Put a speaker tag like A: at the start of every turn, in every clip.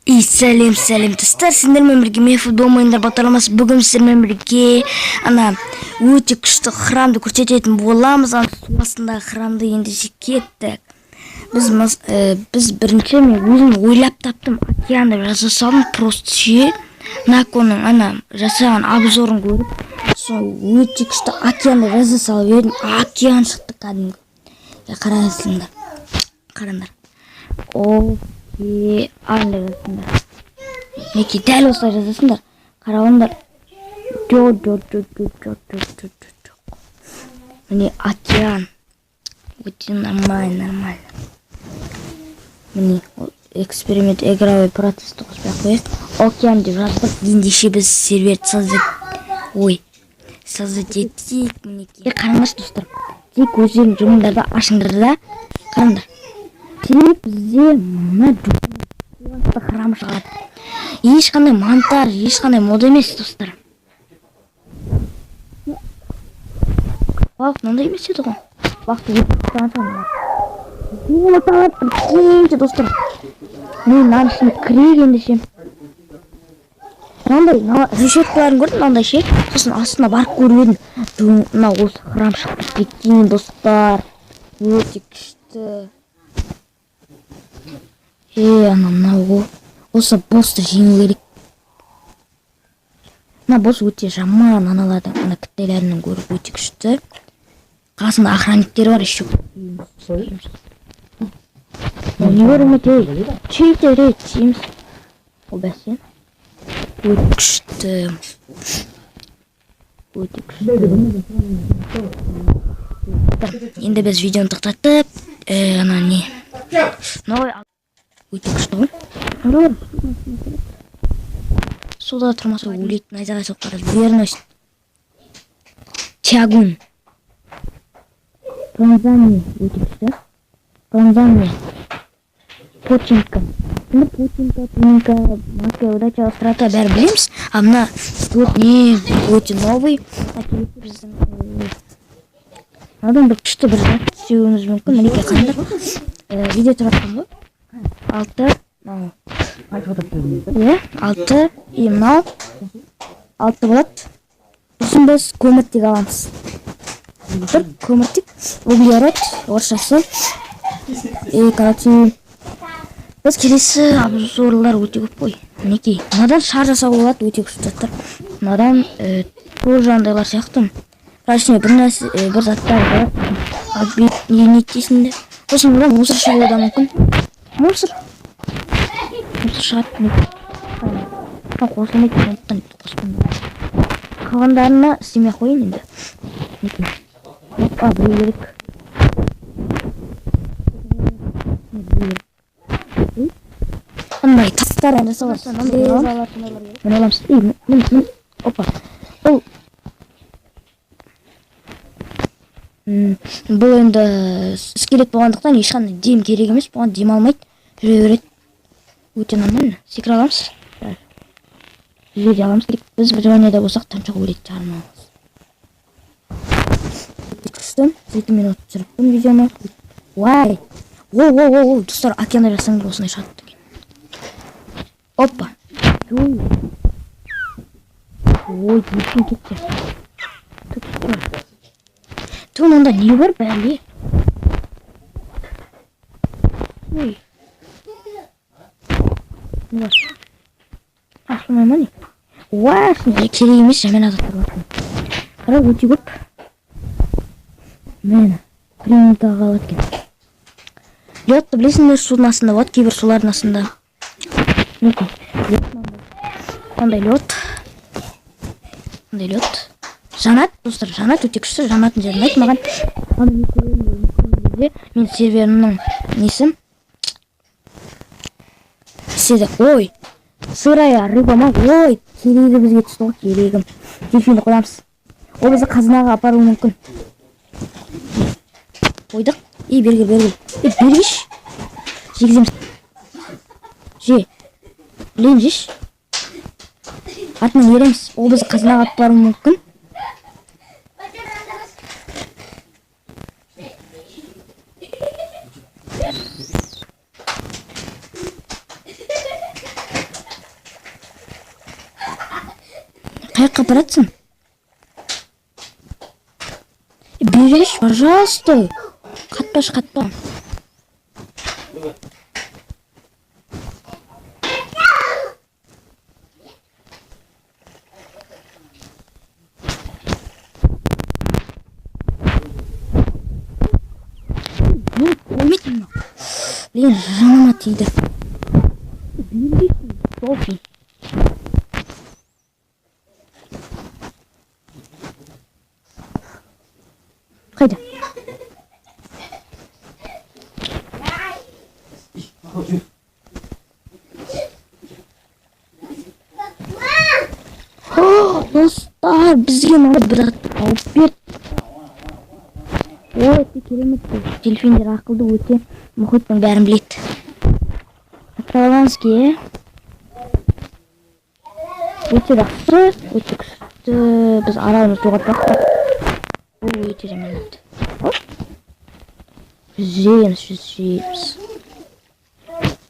A: Сәлем достар, сендермен бірге Мефудом ойындар бағдарламасы. Бүгін сіздермен бірге өте күшті храмды көрсететін боламыз. Су астындағы храмды ендеше кеттік. Біз бірінші мен өзім ойлап таптым, океанды жасасам просто ше Наконың жасаған обзорын көріп, сол өте күшті океанды жаза салып едім. Океан шықты кәдімгі. Қараңдар. Андырсыңдар. Неке дәл осылай жазасыңдар. Қарауындар. Міне океан. Өте нормально. Міне эксперимент игровой процесс қоспай қойып. Океан деп жаздық. Ендеше біз серверді создать етейік. Мінекей. Қараңыз достар. Тек өздерің жұмылдарды ашыңдар да. Қараңдар. Себебі бізде мына храм шығады. Ешқандай монтаж, ешқандай мод емес достар. Мынандай емес еді ғой. Прикиньте достар. Мен мынаның ішіне кірегенде ше. Мынандай решеткаларын көрдім, мынандай ше. Сосын астына барып көріп едім. Мына осы храм шықты. Прикинь достар. Өте күшті. Мынау осы босты жеңу керек. Мына босс өте жаман, аналардың кітелерінің көріп өте күшті. Қасында охранниктері бар еще. Не көрмейді, чийтер тиміз. Ол бәсен. Өте күшті. Енді біз видеоны тоқтатып, не? Өте күшті ғой. Суда тұрмаса өлейді, найзағай соққарыз. Верность. Тягун. Пронзание. Өте күшті. Пронзание. Починка. Починка. Маска, удача, острата бәрі білеміз. Мына не өте новый. Надан бір күшті бір зат сүйуіңіз мүмкін. Мінеке қандар. Видео тұраттым ғой. 6 и мынау 6 болады. Сосын біз көміртек аламыз. Бір көміртек, углерод, орысшасы. Короче, біз келесі обзорлар өте көп қой. Мінекей, мынадан шар жасауға болады, өте күшті заттар. Мынадан тоже андайлар сияқты. Короче, бір заттар бар. Не етесінде. Сосын мынадан мусор шығуы да мүмкін. Мусор шығады. Қосылмайды, ұмыттан қалғандарына істемей қойын енді. Біреу керек. Қандай тастар жасалады. Мен аламыз. Опа. Бұл енді скелет болғандықтан ешқандай дем керек емес. Бұған дем алмайды. Жүре береді. Өте нормально. Секір аламыз. Жүре аламыз керек. Біз выживаниеда болсақ тамшық өледі жармауыз. Күшті. 2 минут түсіріппін видеоны. Уай. Оу. Достар, океанда жасаңдар осындай шығады. Опа. Ой, ешін кетті. Тұғын онда не бар бәле? Ой. Не бар? Ашылмай ма не? Уа, керек емес, жамен азаттар бар. Қара өте көп. Мені примитаға алады кен. Лётты білесіңдер, судың астында болады, кейбір сулардың астында. Неке? Ондай лёт. Жанат, достар, жанат өте күшті. Жанатын жерін айт маған. Мен серверімнің несім. Седі, ой, сырая, рыба-ма, ой, керегі бізге түсті ғой, керегім. Дельфинді қойамыз. Ол бізді қазынаға апару мүмкін. Қойдық. Бергіл. Бергіш. Жегіземіз. Білен жеш. Артынан ереміз. Ол бізді қазынаға апару мүмкін. Как аппаратсың? Берешь, пожалуйста. Қатпа. Ölmedin. Блин, жаныма тиді. Софи. Қайда? Достар, бізге мынау бір атты алып бер. Өте керемет. Дельфиндер ақылды, өте мұхиттың бәрін біледі. Аталанский, өте жақсы, өте күшті. Біз аралымыз жоғалтпақ. Бұл өте жаманат. Жүземіз.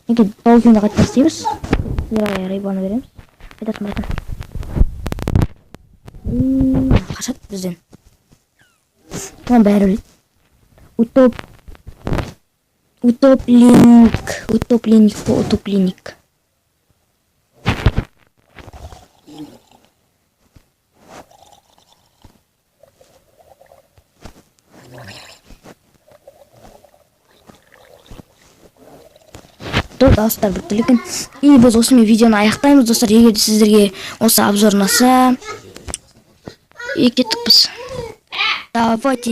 A: Неге долфинді қайтта істейміз? Райбаны береміз. Қайтасын бұратын. Қашат бізден. Бұған бәрі біледі. Утопленник. Достар, бүттілікін. И біз осымен видеоны аяқтаймыз, достар. Егер сіздерге осы обзор ұнаса, кеттік біз. Давайте.